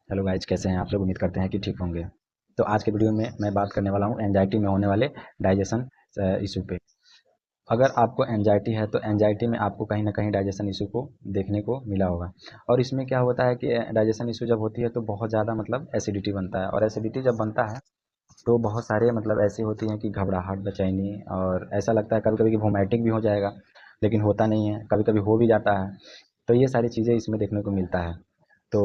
Hello guys, कैसे हैं आप लोग? उम्मीद करते हैं कि ठीक होंगे। तो आज के वीडियो में मैं बात करने वाला हूँ एंजाइटी में होने वाले डाइजेशन इशू पे। अगर आपको एंजाइटी है तो एंजाइटी में आपको कहीं ना कहीं डाइजेशन इशू को देखने को मिला होगा। और इसमें क्या होता है कि डाइजेशन इशू जब होती है तो बहुत ज़्यादा मतलब एसिडिटी बनता है, और एसिडिटी जब बनता है तो बहुत सारे मतलब ऐसी होती हैं कि घबराहट, बेचैनी, और ऐसा लगता है कभी कभी कि वोमिटिंग भी हो जाएगा, लेकिन होता नहीं है, कभी कभी हो भी जाता है। तो ये सारी चीज़ें इसमें देखने को मिलता है। तो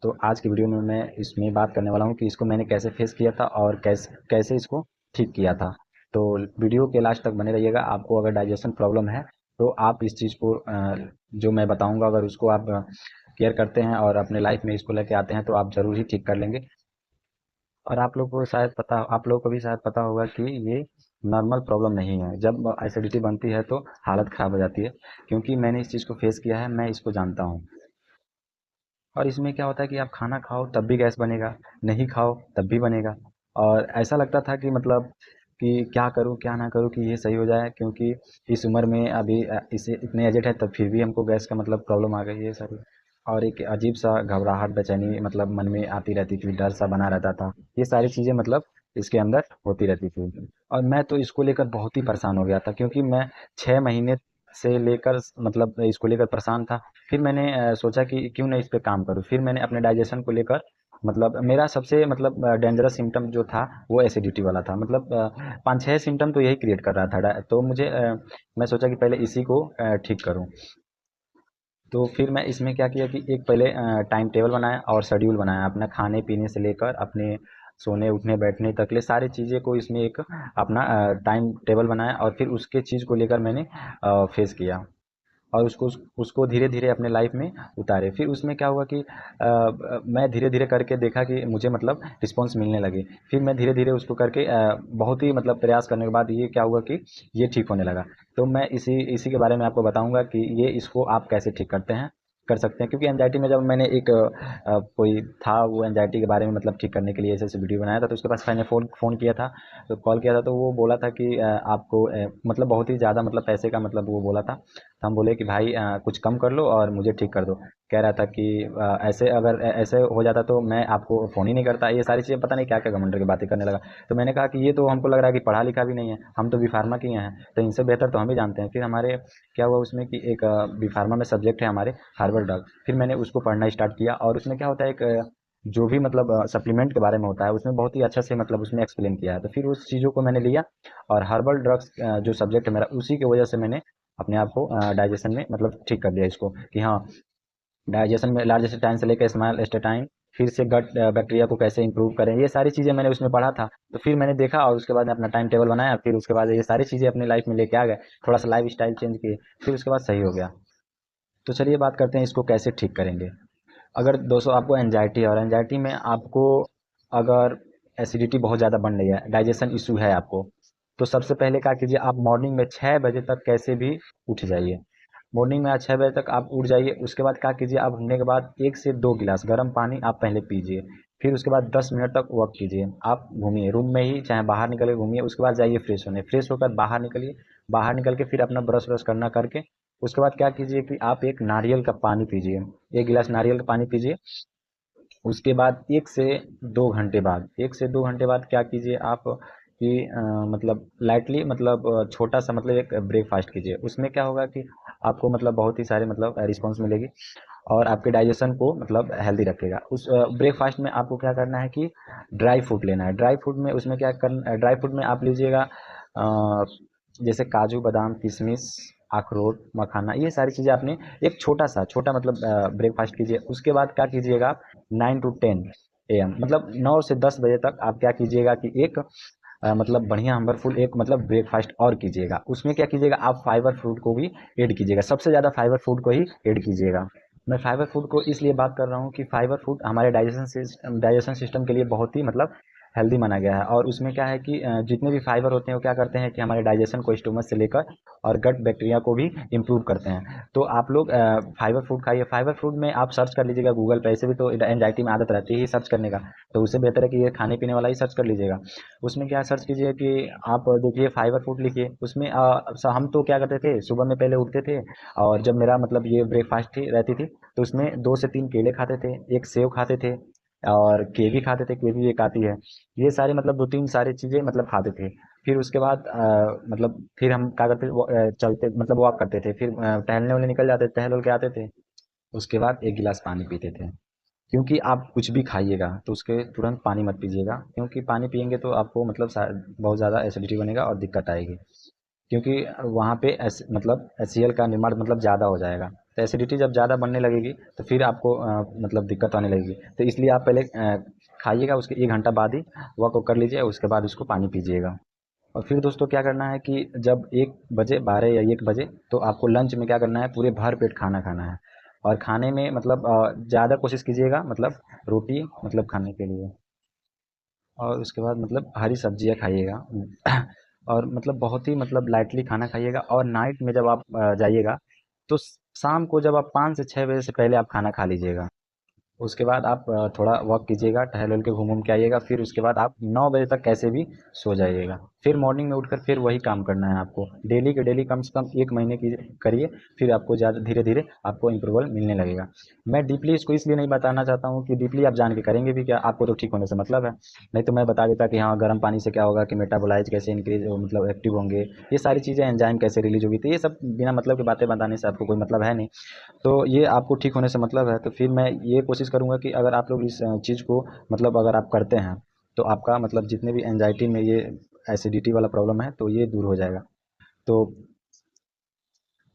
तो आज की वीडियो में मैं इसमें बात करने वाला हूँ कि इसको मैंने कैसे फेस किया था और कैसे कैसे इसको ठीक किया था। तो वीडियो के लास्ट तक बने रहिएगा। आपको अगर डाइजेशन प्रॉब्लम है तो आप इस चीज़ को जो मैं बताऊंगा, अगर उसको आप केयर करते हैं और अपने लाइफ में इसको लेके आते हैं तो आप ज़रूर ही ठीक कर लेंगे। और आप लोगों को भी शायद पता होगा कि ये नॉर्मल प्रॉब्लम नहीं है। जब एसिडिटी बनती है तो हालत ख़राब हो जाती है, क्योंकि मैंने इस चीज़ को फेस किया है, मैं इसको जानता हूँ। और इसमें क्या होता है कि आप खाना खाओ तब भी गैस बनेगा, नहीं खाओ तब भी बनेगा। और ऐसा लगता था कि मतलब कि क्या करूं क्या ना करूं कि ये सही हो जाए, क्योंकि इस उम्र में अभी इसे इतने एजेड है तब फिर भी हमको गैस का मतलब प्रॉब्लम आ गई है सारी। और एक अजीब सा घबराहट, बेचैनी मतलब मन में आती रहती थी, डर सा बना रहता था। ये सारी चीज़ें मतलब इसके अंदर होती रहती थी। और मैं तो इसको लेकर बहुत ही परेशान हो गया था, क्योंकि मैं 6 महीने से लेकर मतलब इसको लेकर परेशान था। फिर मैंने सोचा कि क्यों ना इस पे काम करूँ। फिर मैंने अपने डाइजेशन को लेकर मतलब मेरा सबसे मतलब डेंजरस सिम्टम जो था वो एसिडिटी वाला था। मतलब 5-6 सिम्टम तो यही क्रिएट कर रहा था। तो मैं सोचा कि पहले इसी को ठीक करूँ। तो फिर मैं इसमें क्या किया कि एक पहले टाइम टेबल बनाया और शेड्यूल बनाया, अपना खाने पीने से लेकर अपने सोने उठने बैठने तक ले सारी चीज़ें को इसमें एक अपना टाइम टेबल बनाया, और फिर उसके चीज़ को लेकर मैंने फेस किया और उसको धीरे धीरे अपने लाइफ में उतारे। फिर उसमें क्या हुआ कि मैं धीरे धीरे करके देखा कि मुझे मतलब रिस्पॉन्स मिलने लगे। फिर मैं धीरे धीरे उसको करके बहुत ही मतलब प्रयास करने के बाद ये क्या हुआ कि ये ठीक होने लगा। तो मैं इसी इसी के बारे में आपको बताऊंगा कि ये इसको आप कैसे ठीक कर सकते हैं। क्योंकि एंजाइटी में जब मैंने एक कोई था, वो एंजाइटी के बारे में मतलब ठीक करने के लिए ऐसे ऐसे वीडियो बनाया था, तो उसके पास मैंने फ़ोन किया था। तो कॉल किया था तो वो बोला था कि आपको मतलब बहुत ही ज़्यादा मतलब पैसे का मतलब वो बोला था। तो हम बोले कि भाई कुछ कम कर लो और मुझे ठीक कर दो। कह रहा था कि ऐसे हो जाता तो मैं आपको फ़ोन ही नहीं करता। ये सारी चीज़ें पता नहीं क्या क्या घमंड की बातें करने लगा। तो मैंने कहा कि ये तो हमको लग रहा है कि पढ़ा लिखा भी नहीं है, हम तो बी फार्मा किए हैं, तो इनसे बेहतर तो हम ही जानते हैं। फिर हमारे क्या हुआ उसमें कि एक बी फार्मा में सब्जेक्ट है हमारे हर्बल ड्रग। फिर मैंने उसको पढ़ना स्टार्ट किया, और उसमें क्या होता है एक जो भी मतलब सप्लीमेंट के बारे में होता है उसमें बहुत ही अच्छा से मतलब उसमें एक्सप्लेन किया है। तो फिर उस चीज़ों को मैंने लिया, और हर्बल ड्रग्स जो सब्जेक्ट है मेरा, उसी की वजह से मैंने अपने आप को डाइजेशन में मतलब ठीक कर दिया इसको कि हाँ, डाइजेशन में लार्ज स्टेटाइन से लेकर स्मॉल स्टेटाइन, फिर से गट बैक्टीरिया को कैसे इंप्रूव करें, ये सारी चीज़ें मैंने उसमें पढ़ा था। तो फिर मैंने देखा और उसके बाद मैं अपना टाइम टेबल बनाया, फिर उसके बाद ये सारी चीज़ें अपनी लाइफ में लेके आ गए। थोड़ा सा लाइफ स्टाइल चेंज किए, फिर उसके बाद सही हो गया। तो चलिए बात करते हैं इसको कैसे ठीक करेंगे। अगर दोस्तों आपको एंजाइटी है और एंजाइटी में आपको अगर एसिडिटी बहुत ज़्यादा बन रही है, डाइजेशन इशू है आपको, तो सबसे पहले क्या कीजिए, आप मॉर्निंग में 6 बजे तक कैसे भी उठ जाइए। मॉर्निंग में आज 6 बजे तक आप उठ जाइए। उसके बाद क्या कीजिए, आप उठने के बाद 1 से 2 गिलास गर्म पानी आप पहले पीजिए। फिर उसके बाद 10 मिनट तक वॉक कीजिए। आप घूमिए रूम में ही, चाहे बाहर निकल के घूमिए। उसके बाद जाइए फ्रेश होने, फ्रेश होकर बाहर निकलिए। बाहर निकल के फिर अपना ब्रश व्रश करना करके उसके बाद क्या कीजिए कि आप एक नारियल का पानी पीजिए। 1 गिलास नारियल का पानी पीजिए। उसके बाद 1 से 2 घंटे बाद क्या कीजिए आप कि मतलब लाइटली मतलब छोटा सा मतलब एक ब्रेकफास्ट कीजिए। उसमें क्या होगा कि आपको मतलब बहुत ही सारे मतलब रिस्पॉन्स मिलेगी, और आपके डाइजेशन को मतलब हेल्दी रखेगा। उस ब्रेकफास्ट में आपको क्या करना है कि ड्राई फ्रूट लेना है। ड्राई फ्रूट में उसमें क्या करना, ड्राई फ्रूट में आप लीजिएगा जैसे काजू, बादाम, किशमिश, अखरोट, मखाना, ये सारी चीज़ें आपने एक छोटा मतलब ब्रेकफास्ट कीजिए। उसके बाद क्या कीजिएगा आप 9 to 10 AM मतलब 9 से 10 बजे तक आप क्या कीजिएगा कि एक मतलब बढ़िया हम्बरफुल एक मतलब ब्रेकफास्ट और कीजिएगा। उसमें क्या कीजिएगा, आप फाइबर फूड को भी ऐड कीजिएगा। सबसे ज़्यादा फाइबर फूड को ही ऐड कीजिएगा। मैं फाइबर फूड को इसलिए बात कर रहा हूँ कि फाइबर फूड हमारे डाइजेशन सिस्टम के लिए बहुत ही मतलब हेल्दी माना गया है। और उसमें क्या है कि जितने भी फाइबर होते हैं वो क्या करते हैं कि हमारे डाइजेशन को, स्टोमच से लेकर और गट बैक्टीरिया को भी इम्प्रूव करते हैं। तो आप लोग फाइबर फूड खाइए। फाइबर फूड में आप सर्च कर लीजिएगा गूगल पे, ऐसे भी तो एंजाइटी में आदत रहती है सर्च करने का, तो उससे बेहतर है कि ये खाने पीने वाला ही सर्च कर लीजिएगा। उसमें क्या सर्च कीजिए कि आप देखिए फाइबर फूड लिखिए। उसमें हम तो क्या करते थे, सुबह में पहले उठते थे और जब मेरा मतलब ये ब्रेकफास्ट थी रहती थी, तो उसमें 2 से 3 केले खाते थे, एक सेव खाते थे और केवी खाते थे, केवी एक आती है। ये सारे मतलब 2-3 सारी चीज़ें मतलब खाते थे। फिर उसके बाद मतलब फिर हम क्या करते थे, चलते मतलब वॉक करते थे, फिर टहलने वाले निकल जाते, टहल वहल के आते थे। उसके बाद 1 गिलास पानी पीते थे। क्योंकि आप कुछ भी खाइएगा तो उसके तुरंत पानी मत पीजिएगा, क्योंकि पानी पियेंगे तो आपको मतलब बहुत ज़्यादा एसिडिटी बनेगा और दिक्कत आएगी। क्योंकि वहाँ पे मतलब HCl का निर्माण मतलब ज़्यादा हो जाएगा। तो एसिडिटी जब ज़्यादा बनने लगेगी तो फिर आपको मतलब दिक्कत आने लगेगी। तो इसलिए आप पहले खाइएगा, उसके 1 घंटा बाद ही वॉक कर लीजिए, उसके बाद उसको पानी पीजिएगा। और फिर दोस्तों क्या करना है कि जब 1 बजे, 12 या 1 बजे, तो आपको लंच में क्या करना है, पूरे भर पेट खाना खाना है। और खाने में मतलब ज़्यादा कोशिश कीजिएगा मतलब रोटी मतलब खाने के लिए। और उसके बाद मतलब हरी सब्जियाँ खाइएगा और मतलब बहुत ही मतलब लाइटली खाना खाइएगा। और नाइट में जब आप जाइएगा तो शाम को जब आप 5 से 6 बजे से पहले आप खाना खा लीजिएगा। उसके बाद आप थोड़ा वॉक कीजिएगा, टहल वहल के घूम घूम के आइएगा। फिर उसके बाद आप 9 बजे तक कैसे भी सो जाइएगा। फिर मॉर्निंग में उठकर फिर वही काम करना है आपको, डेली के डेली कम से कम 1 महीने की करिए। फिर आपको ज़्यादा धीरे धीरे आपको इम्प्रूवल मिलने लगेगा। मैं डीपली इसको इसलिए नहीं बताना चाहता हूँ कि डीपली आप जान के करेंगे भी क्या, आपको तो ठीक होने से मतलब है। नहीं तो मैं बता देता कि हाँ गर्म पानी से क्या होगा कि मेटाबोलाइज कैसे इंक्रीज मतलब एक्टिव होंगे, ये सारी चीज़ें, एंजाइम कैसे रिलीज होगी। तो ये सब बिना मतलब की बातें बताने से आपको कोई मतलब है नहीं। तो ये आपको ठीक होने से मतलब है। तो फिर मैं ये कोशिश करूँगा कि अगर आप लोग इस चीज़ को मतलब अगर आप करते हैं तो आपका मतलब जितने भी एंजाइटी में ये एसिडिटी वाला प्रॉब्लम है तो ये दूर हो जाएगा। तो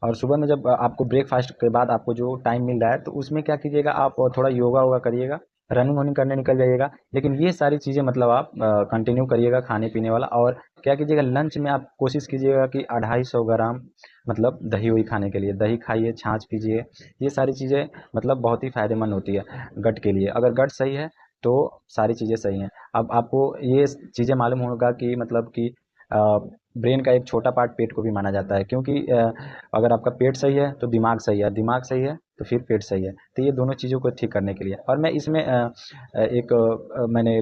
और सुबह में जब आपको ब्रेकफास्ट के बाद आपको जो टाइम मिल रहा है तो उसमें क्या कीजिएगा, आप थोड़ा योगा वोगा करिएगा, रनिंग वनिंग करने निकल जाइएगा। लेकिन ये सारी चीज़ें मतलब आप कंटिन्यू करिएगा खाने पीने वाला। और क्या कीजिएगा, लंच में आप कोशिश कीजिएगा कि 250 ग्राम मतलब दही वही खाने के लिए, दही खाइए, छाछ पीजिए। ये सारी चीज़ें मतलब बहुत ही फ़ायदेमंद होती है गट के लिए। अगर गट सही है तो सारी चीज़ें सही हैं। अब आपको ये चीज़ें मालूम होगा कि मतलब कि ब्रेन का एक छोटा पार्ट पेट को भी माना जाता है, क्योंकि अगर आपका पेट सही है तो दिमाग सही है, दिमाग सही है तो फिर पेट सही है। तो ये दोनों चीज़ों को ठीक करने के लिए। और मैं इसमें एक मैंने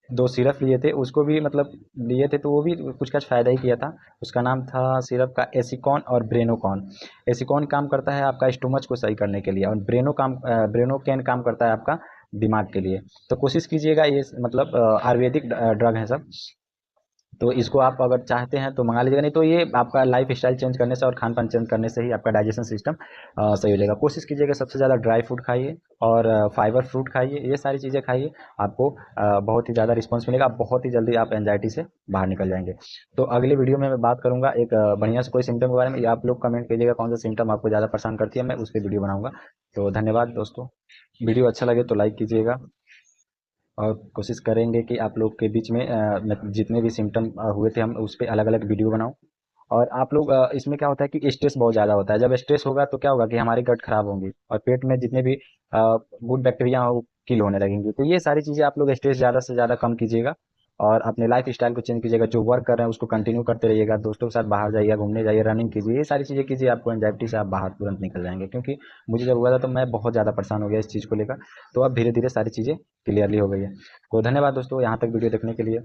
2 सिरप लिए थे, उसको भी मतलब लिए थे तो वो भी कुछ का फ़ायदा ही किया था। उसका नाम था सिरप का एसिकॉन और ब्रेनोकॉन। एसिकॉन काम करता है आपका स्टोमच को सही करने के लिए, और ब्रेनोकैन काम करता है आपका दिमाग के लिए। तो कोशिश कीजिएगा, ये मतलब आयुर्वेदिक ड्रग है सब। तो इसको आप अगर चाहते हैं तो मंगा लीजिएगा, नहीं तो ये आपका लाइफ स्टाइल चेंज करने से और खान पान चेंज करने से ही आपका डाइजेशन सिस्टम सही हो जाएगा। कोशिश कीजिएगा सबसे ज़्यादा ड्राई फूड खाइए और फाइबर फ्रूट खाइए, ये सारी चीज़ें खाइए। आपको बहुत ही ज़्यादा रिस्पॉन्स मिलेगा, बहुत ही जल्दी आप एंजाइटी से बाहर निकल जाएंगे। तो अगले वीडियो में मैं बात करूंगा एक बढ़िया से कोई सिम्टम के बारे में, या आप लोग कमेंट कीजिएगा कौन सा सिम्टम आपको ज़्यादा परेशान करती है, मैं उस पर वीडियो बनाऊंगा। तो धन्यवाद दोस्तों, वीडियो अच्छा लगे तो लाइक कीजिएगा। और कोशिश करेंगे कि आप लोग के बीच में जितने भी सिम्टम हुए थे हम उस पे अलग अलग वीडियो बनाऊं। और आप लोग इसमें क्या होता है कि स्ट्रेस बहुत ज़्यादा होता है। जब स्ट्रेस होगा तो क्या होगा कि हमारी गट खराब होंगी और पेट में जितने भी गुड बैक्टीरिया हो किल होने लगेंगे। तो ये सारी चीज़ें आप लोग स्ट्रेस ज़्यादा से ज़्यादा कम कीजिएगा और अपने लाइफ स्टाइल को चेंज कीजिएगा। जो वर्क कर रहे हैं उसको कंटिन्यू करते रहिएगा, दोस्तों के साथ बाहर जाइए, घूमने जाइए, रनिंग कीजिए, ये सारी चीज़ें कीजिए। आपको एंजाइटी से आप बाहर तुरंत निकल जाएंगे। क्योंकि मुझे जब हुआ था तो मैं बहुत ज़्यादा परेशान हो गया इस चीज़ को लेकर। तो अब धीरे धीरे सारी चीज़ें क्लियरली हो गई है। तो धन्यवाद दोस्तों यहाँ तक वीडियो देखने के लिए।